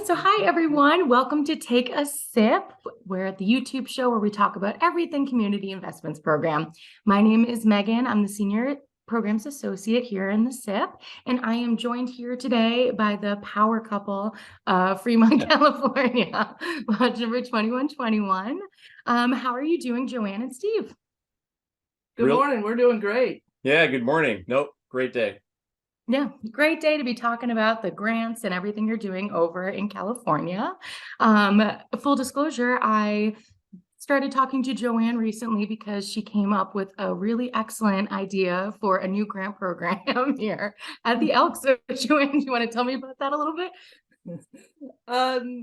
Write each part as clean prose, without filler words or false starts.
So hi everyone, welcome to Take a Sip. We're at the YouTube show where we talk about everything community investments program. My name is Megan. I'm the Senior Programs Associate here in the SIP, and I am joined here today by the power couple of Fremont, California, lodge number 2121. How are you doing, Joanne and Steve? Good morning. We're doing great. Yeah, good morning. Nope, great day. Yeah, great day to be talking about the grants and everything you're doing over in California. Full disclosure, I started talking to Joanne recently because she came up with a really excellent idea for a new grant program here at the Elks. So Joanne, do you want to tell me about that a little bit?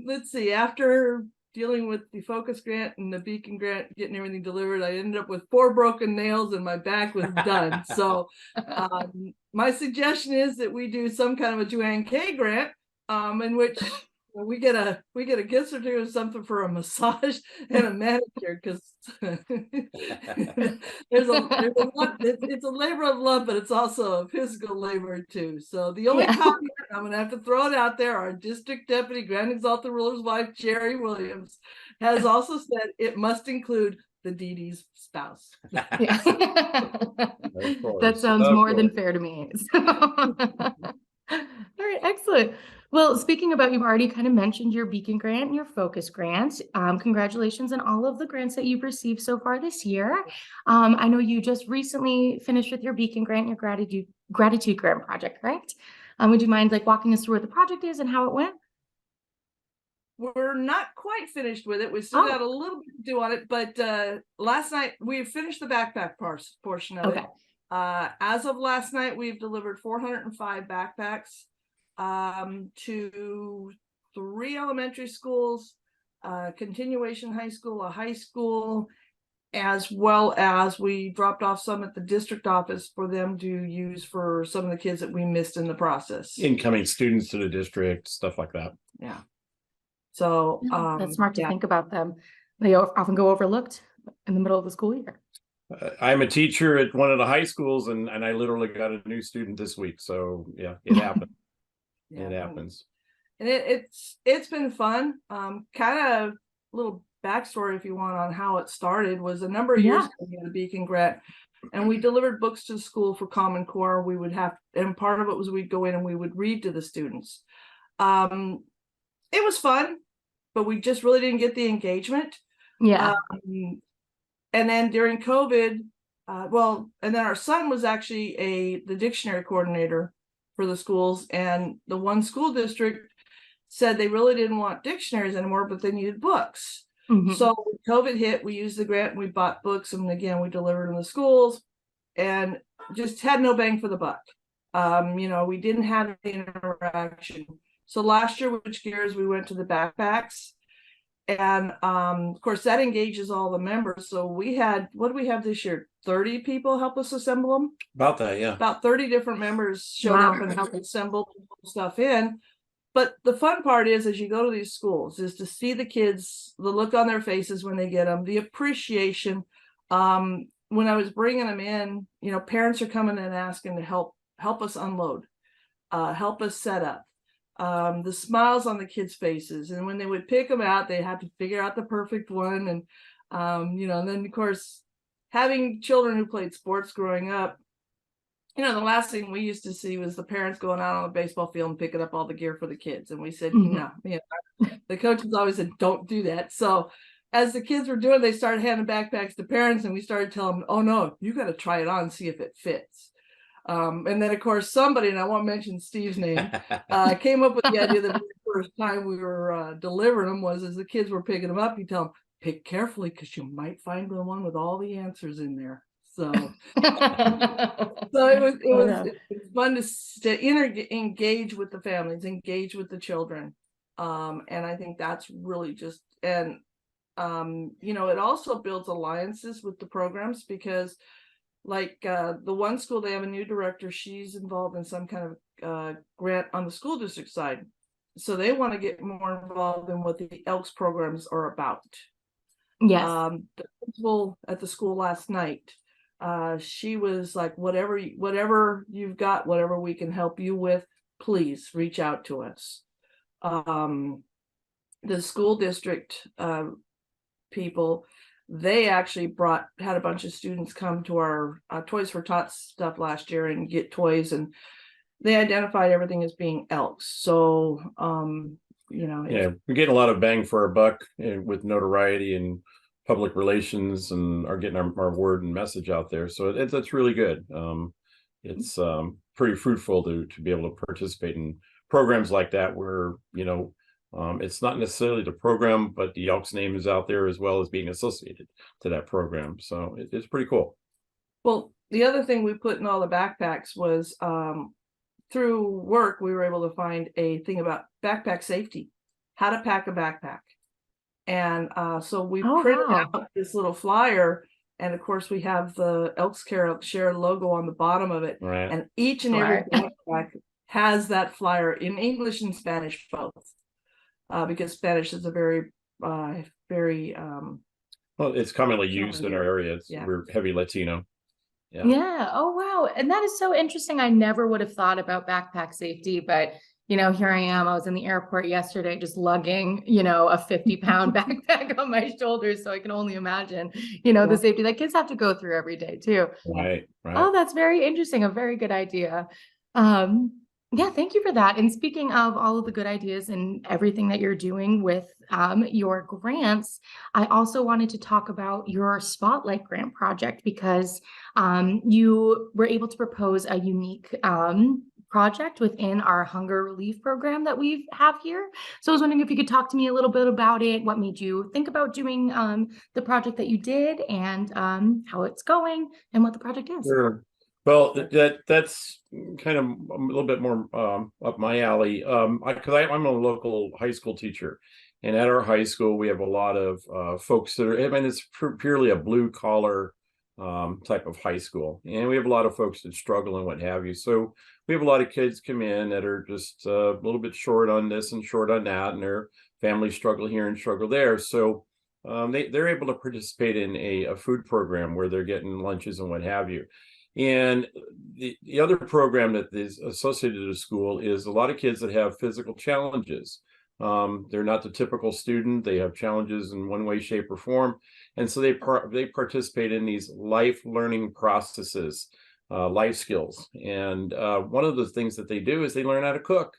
Let's see. After dealing with the Focus grant and the Beacon grant, getting everything delivered, I ended up with 4 broken nails and my back was done. So my suggestion is that we do some kind of a Joanne K grant in which we get a gift certificate or something for a massage and a manicure, because there's a lot. It's a labor of love, but it's also a physical labor too. So the only caveat, I'm gonna have to throw it out there, our district deputy, Grand Exalted Ruler's wife, Jerry Williams, has also said it must include the DD's spouse. Yeah. That sounds more than fair to me. All right, excellent. Well, speaking about, you've already kind of mentioned your Beacon grant and your Focus grant. Congratulations on all of the grants that you've received so far this year. I know you just recently finished with your Beacon grant, your gratitude grant project, correct? Would you mind walking us through what the project is and how it went? We're not quite finished with it. We still got a little bit to do on it, but last night we finished the backpack portion of it. As of last night, we've delivered 405 backpacks to 3 elementary schools, continuation high school, a high school, as well as we dropped off some at the district office for them to use for some of the kids that we missed in the process. Incoming students to the district, stuff like that. Yeah. So that's smart to think about them. They often go overlooked in the middle of the school year. I'm a teacher at one of the high schools, and I literally got a new student this week. So yeah, it happens. It happens. And it's been fun. Kind of a little backstory, if you want, on how it started. Was a number of years ago, we had a Beacon grant, and we delivered books to the school for Common Core. We would have, and part of it was we'd go in and we would read to the students. It was fun, but we just really didn't get the engagement. Yeah. And then during COVID, and then our son was actually the dictionary coordinator for the schools, and the one school district said they really didn't want dictionaries anymore, but they needed books. So when COVID hit, we used the grant and we bought books, and again we delivered in the schools, and just had no bang for the buck. We didn't have the interaction. So last year, which gears, we went to the backpacks, and of course that engages all the members. So we had, what do we have this year? 30 people help us assemble them. About that, yeah. About 30 different members showed up and helped assemble stuff in. But the fun part is, as you go to these schools, is to see the kids, the look on their faces when they get them, the appreciation. When I was bringing them in, parents are coming in and asking to help us unload, help us set up. The smiles on the kids' faces, and when they would pick them out, they had to figure out the perfect one. And and then of course, having children who played sports growing up, the last thing we used to see was the parents going out on the baseball field and picking up all the gear for the kids. And we said, no, the coaches always said, don't do that. So as the kids were doing, they started handing backpacks to parents, and we started telling them, oh no, you got to try it on and see if it fits. And then of course somebody, and I won't mention Steve's name, came up with the idea that the first time we were delivering them was, as the kids were picking them up, you tell them, pick carefully because you might find the one with all the answers in there. So it was fun to engage with the families, engage with the children, and I think that's really just, and it also builds alliances with the programs, because the one school, they have a new director. She's involved in some kind of grant on the school district side. So they want to get more involved in what the Elks programs are about. Yes. The principal at the school last night, she was like, whatever you've got, whatever we can help you with, please reach out to us. the school district people, they actually had a bunch of students come to our Toys for Tots stuff last year and get toys, and they identified everything as being Elks. So yeah, we're getting a lot of bang for our buck with notoriety and public relations, and are getting our word and message out there. So that's really good. It's pretty fruitful to be able to participate in programs like that, where it's not necessarily the program, but the Elks name is out there as well as being associated to that program. So it's pretty cool. Well, the other thing we put in all the backpacks was through work, we were able to find a thing about backpack safety, how to pack a backpack. And so we printed out this little flyer. And of course, we have the Elks Care Share logo on the bottom of it. Right. And each and every backpack has that flyer in English and Spanish both. Because Spanish is a very well, it's commonly used in our area. We're heavy Latino. Yeah. Oh, wow. And that is so interesting. I never would have thought about backpack safety, but here I am. I was in the airport yesterday, just lugging, a 50-pound backpack on my shoulders. So I can only imagine, the safety that kids have to go through every day too. Right. Oh, that's very interesting. A very good idea. Yeah, thank you for that. And speaking of all of the good ideas and everything that you're doing with your grants, I also wanted to talk about your Spotlight Grant project, because you were able to propose a unique project within our hunger relief program that we have here. So I was wondering if you could talk to me a little bit about it, what made you think about doing the project that you did, and how it's going and what the project is. Sure. Well, that's kind of a little bit more up my alley. Because I'm a local high school teacher, and at our high school we have a lot of folks that are. It's purely a blue collar type of high school, and we have a lot of folks that struggle and what have you. So we have a lot of kids come in that are just a little bit short on this and short on that, and their families struggle here and struggle there. So they're able to participate in a food program where they're getting lunches and what have you. And the other program that is associated to the school is a lot of kids that have physical challenges. They're not the typical student. They have challenges in one way, shape, or form. And so they participate in these life learning processes, life skills. And one of the things that they do is they learn how to cook.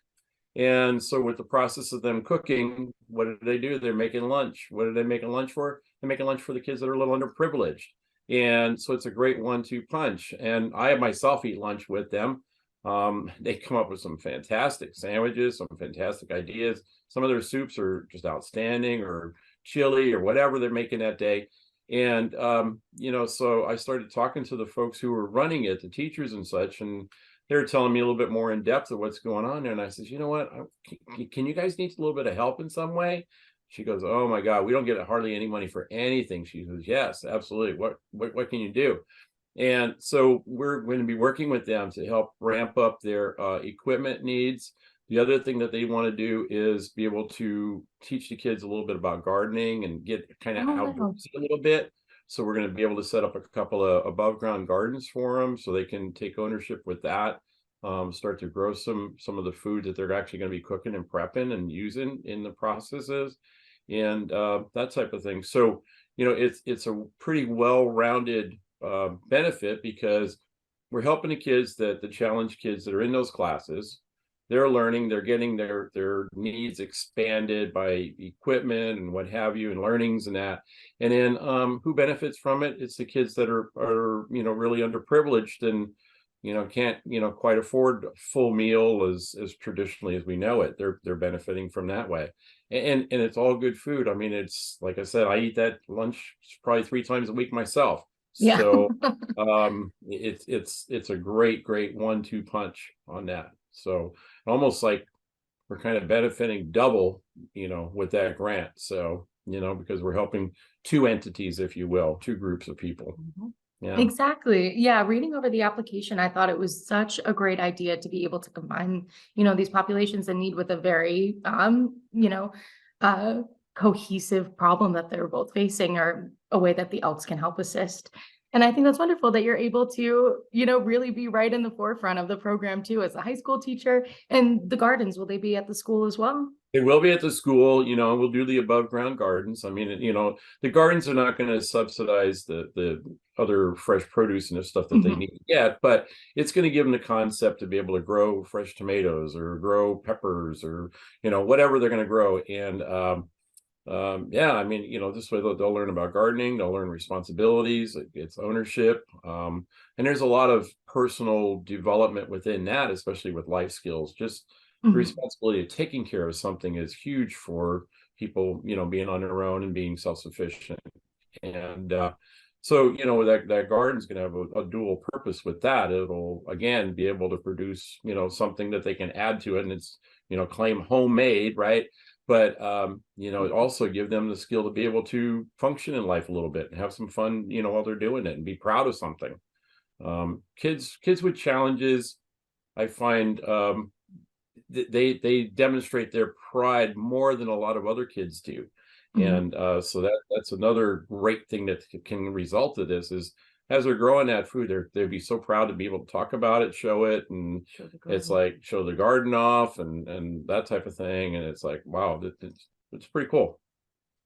And so with the process of them cooking, what do? They're making lunch. What are they making lunch for? They're making lunch for the kids that are a little underprivileged. And so it's a great 1-2 punch. And I myself eat lunch with them. They come up with some fantastic sandwiches, some fantastic ideas. Some of their soups are just outstanding, or chili, or whatever they're making that day. And, so I started talking to the folks who were running it, the teachers and such, and they were telling me a little bit more in depth of what's going on there. And I said, you know what, can you guys need a little bit of help in some way? She goes, oh my God, we don't get hardly any money for anything. She goes, yes, absolutely. What can you do? And so we're going to be working with them to help ramp up their equipment needs. The other thing that they want to do is be able to teach the kids a little bit about gardening and get kind of outdoors a little bit. So we're going to be able to set up a couple of above ground gardens for them, so they can take ownership with that. Start to grow some of the food that they're actually going to be cooking and prepping and using in the processes, and that type of thing. So it's a pretty well-rounded benefit, because we're helping the challenged kids that are in those classes. They're learning, they're getting their needs expanded by equipment and what have you, and learnings and that. And then who benefits from it? It's the kids that are really underprivileged and can't quite afford a full meal as traditionally as we know it. They're benefiting from that way. And it's all good food. I mean, it's like I said, I eat that lunch probably 3 times a week myself. Yeah. So it's a great 1-2 punch on that. So almost like we're kind of benefiting double, with that grant. So, because we're helping 2 entities, if you will, 2 groups of people. Mm-hmm. Yeah. Exactly. Yeah. Reading over the application, I thought it was such a great idea to be able to combine, these populations in need with a very, cohesive problem that they're both facing, or a way that the Elks can help assist. And I think that's wonderful that you're able to, really be right in the forefront of the program too, as a high school teacher. And the gardens, will they be at the school as well? It will be at the school, we'll do the above ground gardens. I mean, the gardens are not going to subsidize the other fresh produce and the stuff that they need yet, but it's going to give them the concept to be able to grow fresh tomatoes or grow peppers or, whatever they're going to grow. And yeah, I mean, this way they'll learn about gardening, they'll learn responsibilities, it's ownership. And there's a lot of personal development within that, especially with life skills. Just the responsibility of taking care of something is huge for people, being on their own and being self-sufficient. And so, that garden's going to have a dual purpose with that. It'll, again, be able to produce, something that they can add to it, and it's, claim homemade, right? But, also give them the skill to be able to function in life a little bit and have some fun, while they're doing it and be proud of something. Kids with challenges, I find, they demonstrate their pride more than a lot of other kids do. And so that's another great thing that can result of this is as they're growing that food, they'd be so proud to be able to talk about it, show it, and it's like show the garden off and that type of thing. And it's like, wow, it's pretty cool.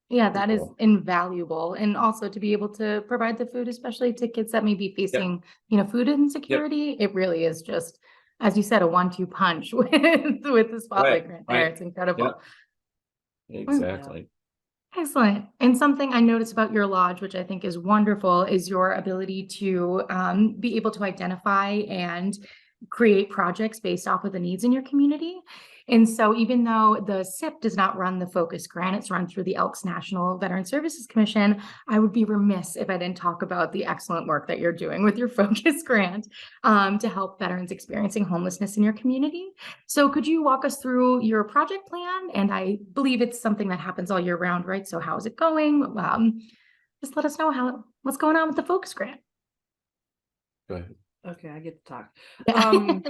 Yeah, that is invaluable. And also to be able to provide the food, especially to kids that may be facing, food insecurity, it really is just, as you said, a 1-2 punch with the spotlight grant there. It's incredible. Exactly. Excellent. And something I noticed about your lodge, which I think is wonderful, is your ability to be able to identify and create projects based off of the needs in your community. And so even though the CIP does not run the Focus Grant, it's run through the Elks National Veteran Services Commission, I would be remiss if I didn't talk about the excellent work that you're doing with your Focus Grant to help veterans experiencing homelessness in your community. So could you walk us through your project plan? And I believe it's something that happens all year round, right? So how is it going? Just let us know what's going on with the Focus Grant. Go ahead. Okay, I get to talk. Yeah.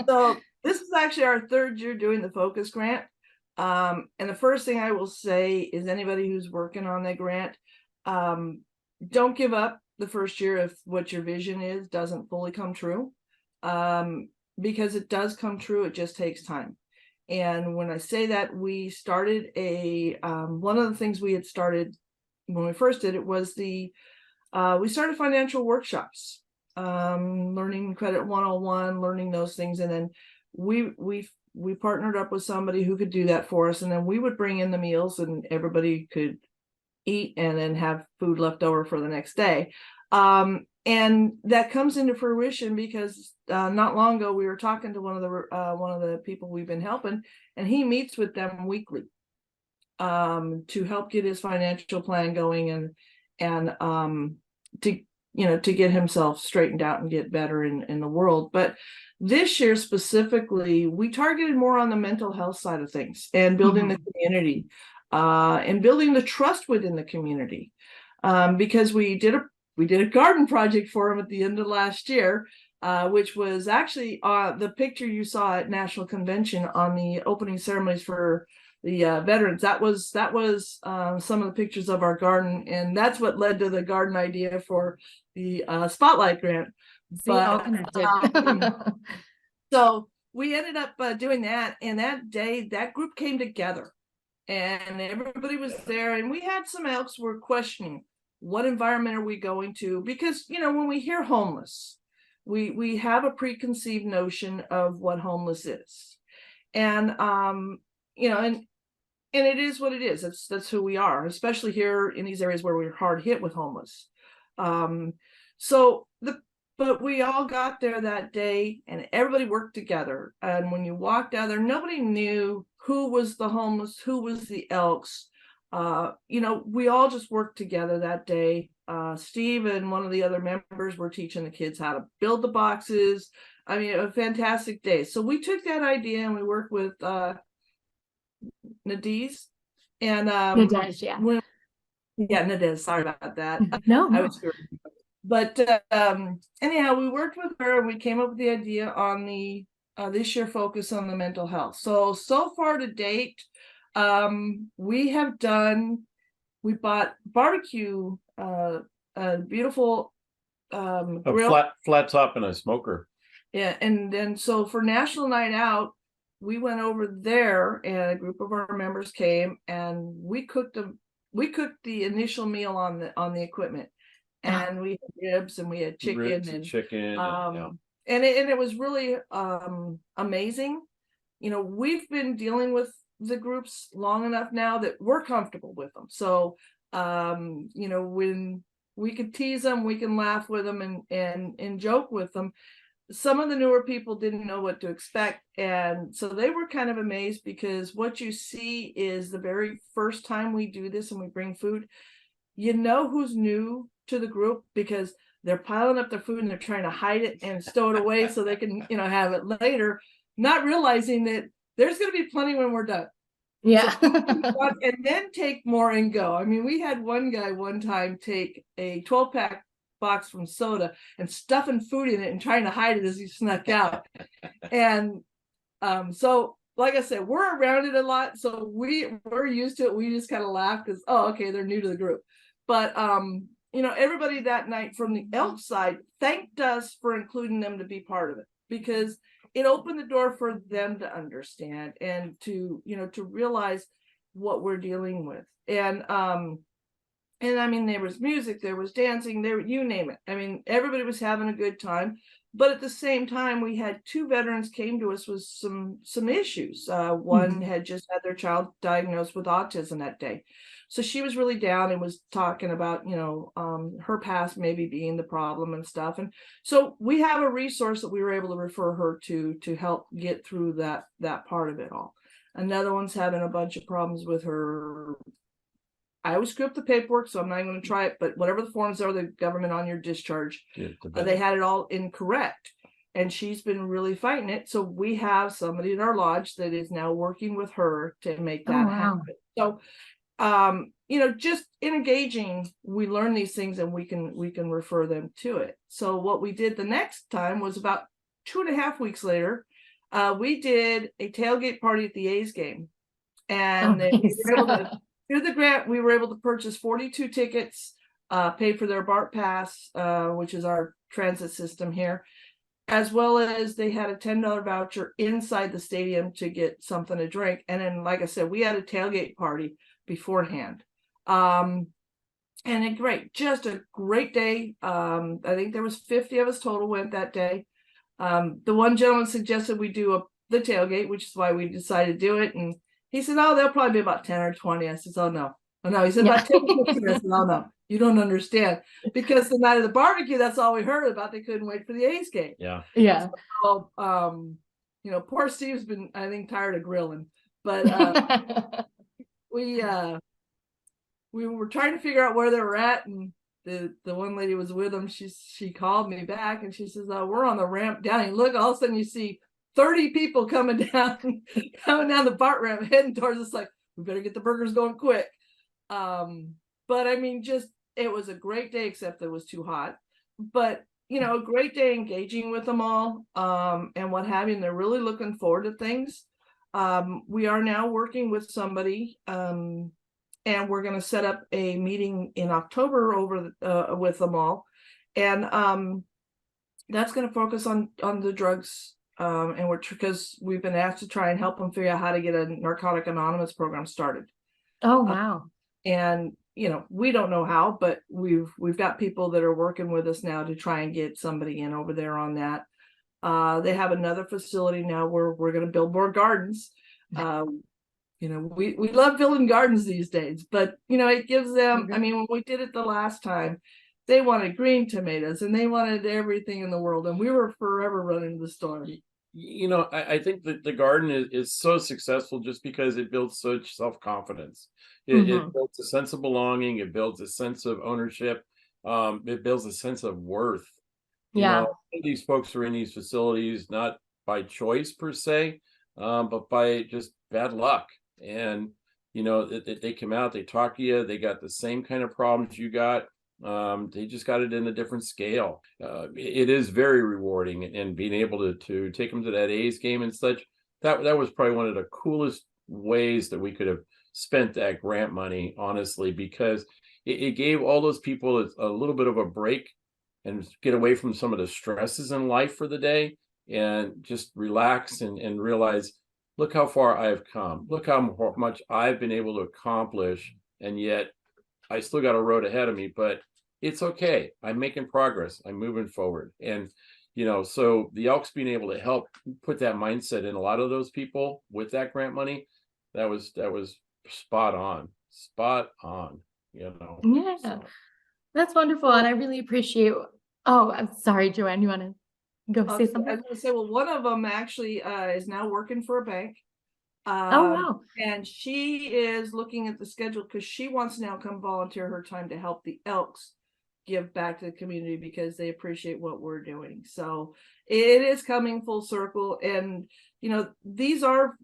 So this is actually our 3rd year doing the Focus Grant. And the first thing I will say is anybody who's working on the grant, don't give up the first year if what your vision is doesn't fully come true. Because it does come true, it just takes time. And when I say that, we started one of the things we had started when we first did it was we started financial workshops. Learning Credit 101, learning those things, and then we partnered up with somebody who could do that for us, and then we would bring in the meals and everybody could eat and then have food left over for the next day. And that comes into fruition because not long ago we were talking to one of the people we've been helping, and he meets with them weekly to help get his financial plan going and to get himself straightened out and get better in the world. But this year specifically, we targeted more on the mental health side of things and building the community and building the trust within the community. Because we did a garden project for him at the end of last year, which was actually the picture you saw at National Convention on the opening ceremonies for the veterans. That was some of the pictures of our garden, and that's what led to the garden idea for the Spotlight Grant. All connected. So we ended up doing that, and that day that group came together and everybody was there, and we had some Elks were questioning what environment are we going to, because when we hear homeless, we have a preconceived notion of what homeless is, and and it is what it is. That's who we are, especially here in these areas where we're hard hit with homeless. But we all got there that day and everybody worked together. And when you walked out there, nobody knew who was the homeless, who was the Elks. We all just worked together that day. Steve and one of the other members were teaching the kids how to build the boxes. I mean, a fantastic day. So we took that idea and we worked with Nadiz and Nadiz, yeah. Nadiz, sorry about that. No. I was sure. But anyhow, we worked with her and we came up with the idea on the this year focus on the mental health. So far to date, we bought barbecue, a beautiful grill. Flat top and a smoker. Yeah, and then so for National Night Out, we went over there, and a group of our members came, and we cooked the initial meal on the equipment, and we had ribs and we had chicken and it was really amazing. We've been dealing with the groups long enough now that we're comfortable with them. So when we could tease them, we can laugh with them and joke with them. Some of the newer people didn't know what to expect, and so they were kind of amazed, because what you see is the very first time we do this and we bring food, who's new to the group, because they're piling up their food and they're trying to hide it and stow it away so they can have it later, not realizing that there's going to be plenty when we're done. Yeah. And then take more and go. I mean, we had one guy one time take a 12-pack box from soda and stuffing food in it and trying to hide it as he snuck out. And so like I said, we're around it a lot, so we're used to it. We just kind of laugh because, oh, okay, they're new to the group. But everybody that night from the Elks side thanked us for including them to be part of it, because it opened the door for them to understand and to realize what we're dealing with. And I mean, there was music, there was dancing, you name it. I mean, everybody was having a good time. But at the same time, we had 2 veterans came to us with some issues. One had just had their child diagnosed with autism that day. So she was really down and was talking about, her past maybe being the problem and stuff. And so we have a resource that we were able to refer her to help get through that part of it all. Another one's having a bunch of problems with her. I always screw up the paperwork, so I'm not even going to try it. But whatever the forms are, the government on your discharge, they had it all incorrect. And she's been really fighting it. So we have somebody in our lodge that is now working with her to make that happen. So, just in engaging, we learn these things and we can refer them to it. So what we did the next time was about 2.5 weeks later, we did a tailgate party at the A's game. And we were able to, through the grant, we were able to purchase 42 tickets, pay for their BART pass, which is our transit system here, as well as they had a $10 voucher inside the stadium to get something to drink. And then, like I said, we had a tailgate party beforehand. And just a great day. I think there was 50 of us total went that day. The one gentleman suggested we do the tailgate, which is why we decided to do it. And he said, oh, there'll probably be about 10 or 20. I said, oh, no. Oh, no. He said, about 10 or 15. I said, oh, no, you don't understand. Because the night of the barbecue, that's all we heard about. They couldn't wait for the A's game. Yeah. Yeah. So, poor Steve's been, I think, tired of grilling. But we were trying to figure out where they were at. And the one lady was with them. She called me back and she says, we're on the ramp down. And look, all of a sudden you see 30 people coming down the BART ramp, heading towards us, like, we better get the burgers going quick. But I mean, it was a great day, except it was too hot. But a great day engaging with them all, and what have you. And they're really looking forward to things. We are now working with somebody, and we're going to set up a meeting in October over with them all, and that's going to focus on the drugs. And because we've been asked to try and help them figure out how to get a Narcotic Anonymous program started. Oh, wow. And we don't know how, but we've got people that are working with us now to try and get somebody in over there on that. They have another facility now where we're going to build more gardens. We love building gardens these days, but it gives them, I mean, when we did it the last time, they wanted green tomatoes and they wanted everything in the world, and we were forever running to the store. I think that the garden is so successful just because it builds such self-confidence. It builds a sense of belonging. It builds a sense of ownership. It builds a sense of worth. These folks are in these facilities not by choice per se, but by just bad luck. And they come out, they talk to you, they got the same kind of problems you got. They just got it in a different scale. It is very rewarding, and being able to take them to that A's game and such, that was probably one of the coolest ways that we could have spent that grant money, honestly, because it gave all those people a little bit of a break and get away from some of the stresses in life for the day and just relax and realize look how far I've come. Look how much I've been able to accomplish. And yet I still got a road ahead of me, but it's okay. I'm making progress. I'm moving forward. And, so the Elks being able to help put that mindset in a lot of those people with that grant money, that was spot on, Yeah, So. that's wonderful. And I really appreciate, oh, I'm sorry, Joanne, you want to go say I was something? going to say, well, one of them actually is now working for a bank. Oh, wow. And she is looking at the schedule because she wants to now come volunteer her time to help the Elks give back to the community because they appreciate what we're doing. So it is coming full circle. And these are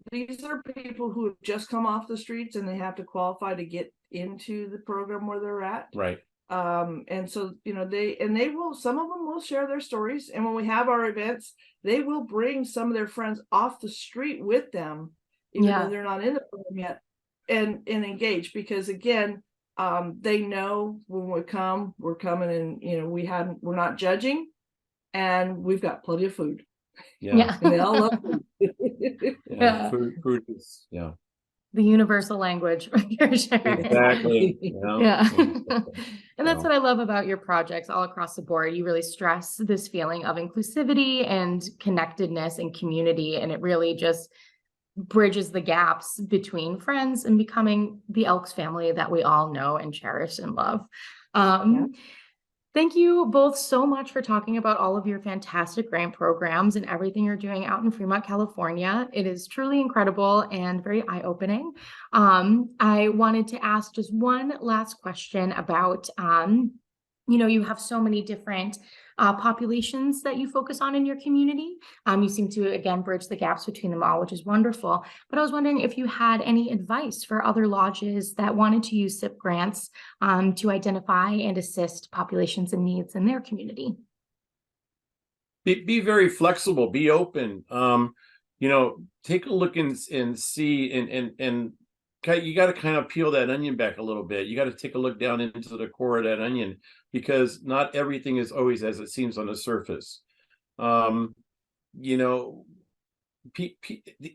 people who have just come off the streets and they have to qualify to get into the program where they're at. Right. And so they will, some of them will share their stories, and when we have our events, they will bring some of their friends off the street with them, even though they're not in the program yet, and engage, because again, they know when we come, we're coming, and we're not judging, and we've got plenty of food. Yeah. And they all love food. Yeah. Food is, The universal language for sure. exactly. Yeah. And that's what I love about your projects all across the board. You really stress this feeling of inclusivity and connectedness and community. And it really just bridges the gaps between friends and becoming the Elks family that we all know and cherish and love. Thank you both so much for talking about all of your fantastic grant programs and everything you're doing out in Fremont, California. It is truly incredible and very eye-opening. I wanted to ask just one last question about, you have so many different populations that you focus on in your community. You seem to, again, bridge the gaps between them all, which is wonderful. But I was wondering if you had any advice for other lodges that wanted to use CIP grants to identify and assist populations and needs in their community. Be very flexible, be open. Take a look and see, and you got to kind of peel that onion back a little bit. You got to take a look down into the core of that onion, because not everything is always as it seems on the surface. The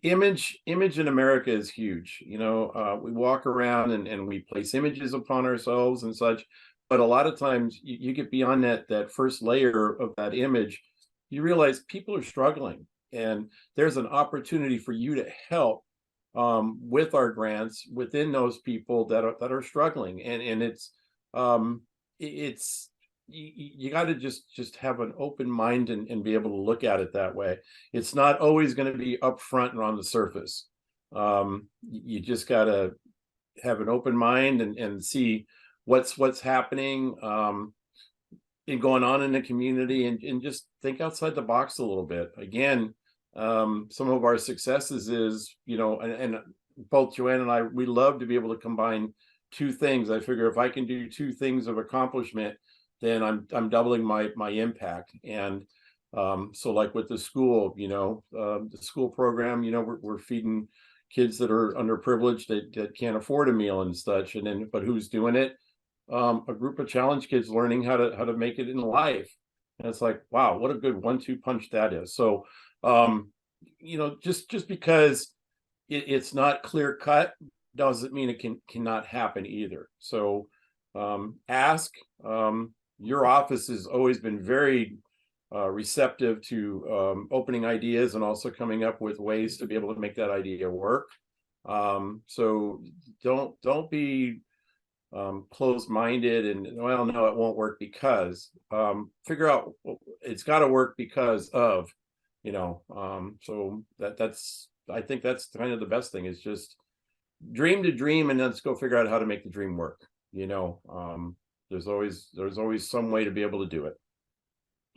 image in America is huge. We walk around and we place images upon ourselves and such, but a lot of times you get beyond that first layer of that image, you realize people are struggling, and there's an opportunity for you to help with our grants within those people that are struggling, and it's you got to just have an open mind and be able to look at it that way. It's not always going to be upfront and on the surface. You just got to have an open mind and see what's happening and going on in the community, and just think outside the box a little bit. Again, some of our successes is, and both Joanne and I, we love to be able to combine two things. I figure if I can do two things of accomplishment, then I'm doubling my impact. And so like with the school, the school program, we're feeding kids that are underprivileged, that can't afford a meal and such. And then, but who's doing it? A group of challenge kids learning how to make it in life. And it's like, wow, what a good 1-2 punch that is. So just because it's not clear cut doesn't mean it cannot happen either. So ask. Your office has always been very receptive to opening ideas and also coming up with ways to be able to make that idea work. So don't be closed-minded and, well, no, it won't work, because figure out it's got to work because of, so that's I think that's kind of the best thing, is just dream to dream and let's go figure out how to make the dream work. There's always some way to be able to do it.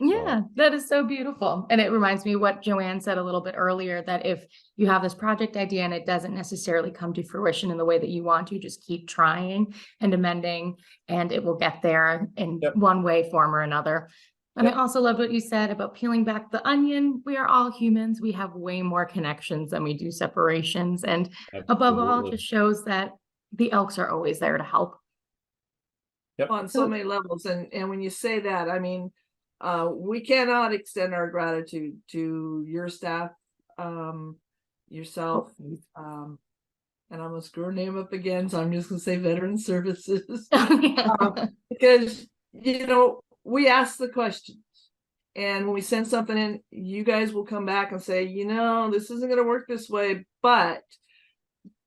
Yeah, that is so beautiful. And it reminds me what Joanne said a little bit earlier, that if you have this project idea and it doesn't necessarily come to fruition in the way that you want to, just keep trying and amending, and it will get there in one way, form, or another. And I also love what you said about peeling back the onion. We are all humans. We have way more connections than we do separations. And above all, it just shows that the Elks are always there to help. On so many levels. And when you say that, I mean, we cannot extend our gratitude to your staff, yourself, and I'm gonna screw her name up again, so I'm just gonna say Veteran Services. Because, you know, we ask the questions. And when we send something in, you guys will come back and say, you know, this isn't going to work this way, but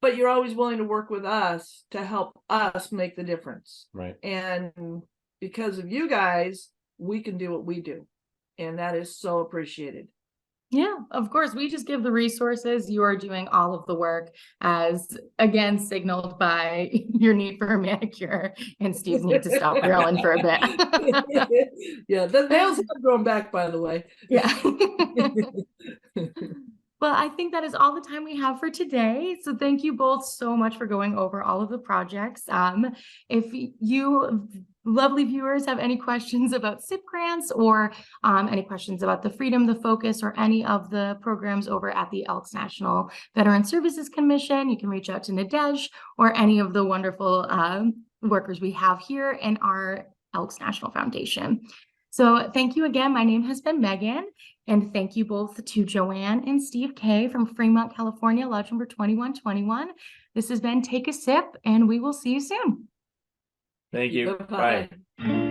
you're always willing to work with us to help us make the difference. Right. And because of you guys, we can do what we do. And that is so appreciated. Yeah, of course. We just give the resources. You are doing all of the work, as again signaled by your need for a manicure and Steve's need to stop grilling for a bit. Yeah, the nails have grown back, by the way. Yeah. Well, I think that is all the time we have for today. So thank you both so much for going over all of the projects. If you lovely viewers have any questions about CIP grants or any questions about the Freedom, the Focus, or any of the programs over at the Elks National Veteran Services Commission, you can reach out to Nadej or any of the wonderful workers we have here in our Elks National Foundation. So thank you again. My name has been Meaghan, and thank you both to Joanne and Steve K from Fremont, California, lodge number 2121. This has been Take a Sip, and we will see you soon. Thank you. Bye-bye. Bye.